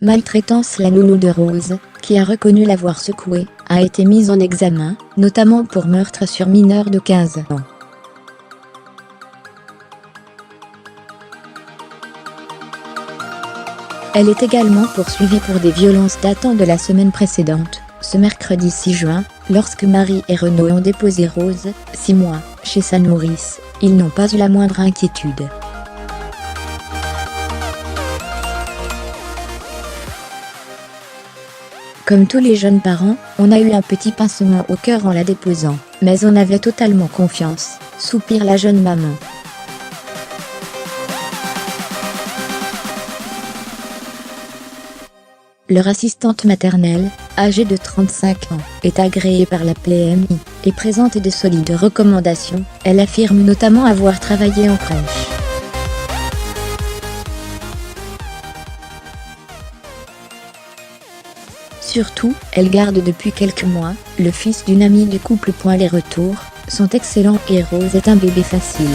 Maltraitance. La nounou de Rose, qui a reconnu l'avoir secouée, a été mise en examen, notamment pour meurtre sur mineur de 15 ans. Elle est également poursuivie pour des violences datant de la semaine précédente, ce mercredi 6 juin, lorsque Marie et Renaud ont déposé Rose, 6 mois, chez sa nourrice. Ils n'ont pas eu la moindre inquiétude. Comme tous les jeunes parents, on a eu un petit pincement au cœur en la déposant, mais on avait totalement confiance, soupire la jeune maman. Leur assistante maternelle, âgée de 35 ans, est agréée par la PMI et présente de solides recommandations. Elle affirme notamment avoir travaillé en crèche. Surtout, elle garde depuis quelques mois le fils d'une amie du couple. Les retours sont excellents et Rose est un bébé facile.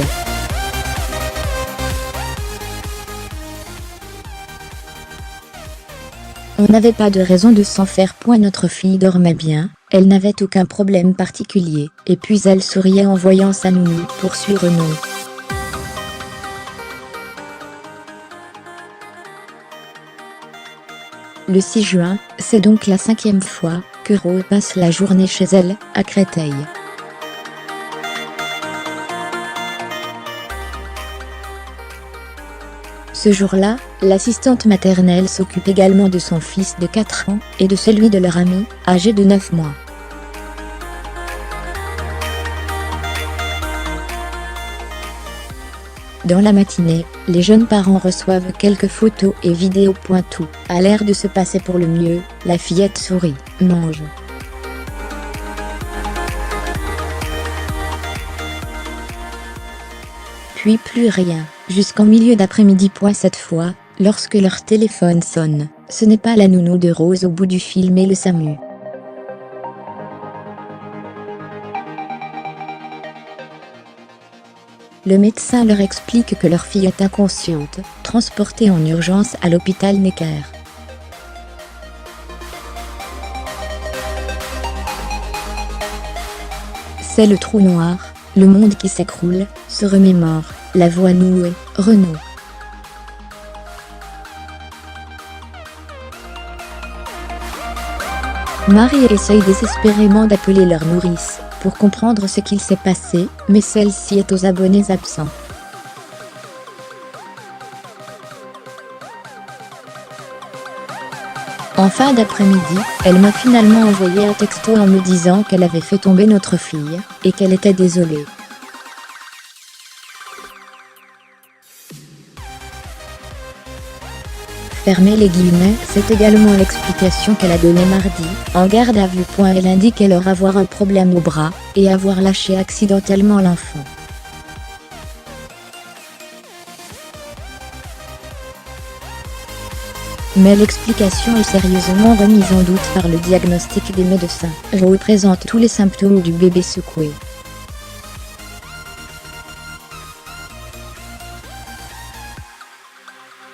On n'avait pas de raison de s'en faire. Notre fille dormait bien, elle n'avait aucun problème particulier, et puis elle souriait en voyant sa nounou, poursuit Renaud. Le 6 juin, c'est donc la 5e fois que Rose passe la journée chez elle, à Créteil. Ce jour-là, l'assistante maternelle s'occupe également de son fils de 4 ans et de celui de leur amie, âgé de 9 mois. Dans la matinée, les jeunes parents reçoivent quelques photos et vidéos. Tout a l'air de se passer pour le mieux, la fillette sourit, mange. Puis plus rien, jusqu'en milieu d'après-midi. Cette fois, lorsque leur téléphone sonne, ce n'est pas la nounou de Rose au bout du fil mais le SAMU. Le médecin leur explique que leur fille est inconsciente, transportée en urgence à l'hôpital Necker. C'est le trou noir, le monde qui s'écroule, se remémore, la voix nouée, Renaud. Marie essaye désespérément d'appeler leur nourrice, pour comprendre ce qu'il s'est passé, mais celle-ci est aux abonnés absents. En fin d'après-midi, elle m'a finalement envoyé un texto en me disant qu'elle avait fait tomber notre fille, et qu'elle était désolée. Fermez les guillemets, c'est également l'explication qu'elle a donnée mardi, en garde à vue. Elle indique alors avoir un problème au bras, et avoir lâché accidentellement l'enfant. Mais l'explication est sérieusement remise en doute par le diagnostic des médecins. Rose présente tous les symptômes du bébé secoué.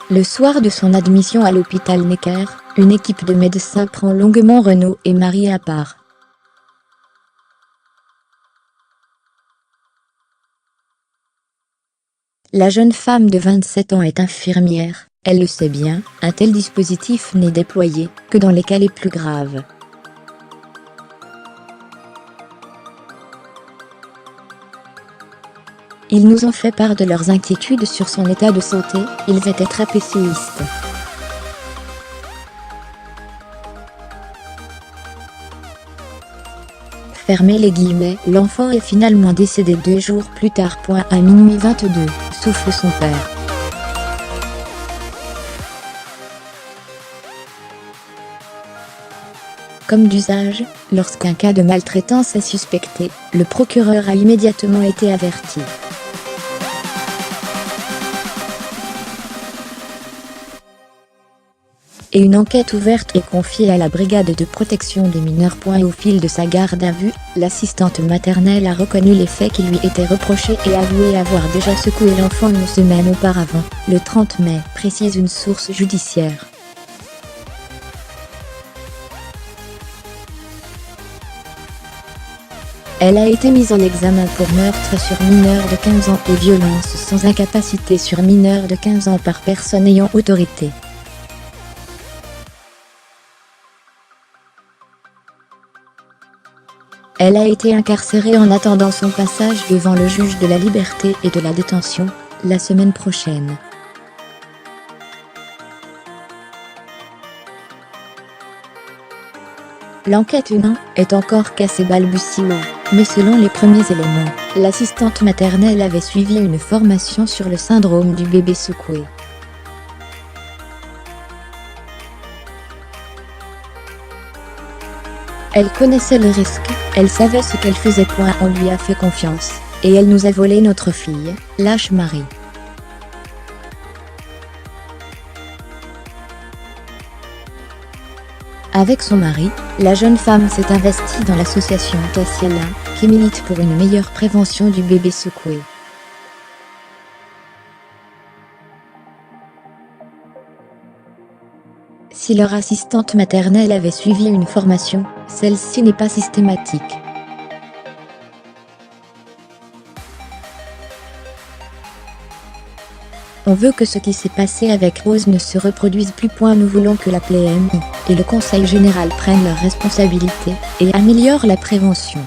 Le soir de son admission à l'hôpital Necker, une équipe de médecins prend longuement Renaud et Marie à part. La jeune femme de 27 ans est infirmière, elle le sait bien, un tel dispositif n'est déployé que dans les cas les plus graves. Ils nous ont fait part de leurs inquiétudes sur son état de santé, ils étaient très pessimistes. Fermez les guillemets, l'enfant est finalement décédé 2 jours plus tard. À minuit 22, souffle son père. Comme d'usage, lorsqu'un cas de maltraitance est suspecté, le procureur a immédiatement été averti. Et une enquête ouverte est confiée à la brigade de protection des mineurs. Au fil de sa garde à vue, l'assistante maternelle a reconnu les faits qui lui étaient reprochés et avoué avoir déjà secoué l'enfant une semaine auparavant, le 30 mai, précise une source judiciaire. Elle a été mise en examen pour meurtre sur mineur de 15 ans et violence sans incapacité sur mineur de 15 ans par personne ayant autorité. Elle a été incarcérée en attendant son passage devant le juge de la liberté et de la détention, la semaine prochaine. L'enquête humaine est encore qu'à ses balbutiements, mais selon les premiers éléments, l'assistante maternelle avait suivi une formation sur le syndrome du bébé secoué. Elle connaissait le risque, elle savait ce qu'elle faisait. On lui a fait confiance, et elle nous a volé notre fille, lâche Marie. Avec son mari, la jeune femme s'est investie dans l'association Tassiana, qui milite pour une meilleure prévention du bébé secoué. Si leur assistante maternelle avait suivi une formation, celle-ci n'est pas systématique. On veut que ce qui s'est passé avec Rose ne se reproduise plus. Nous voulons que la PMI et le Conseil général prennent leurs responsabilités et améliorent la prévention.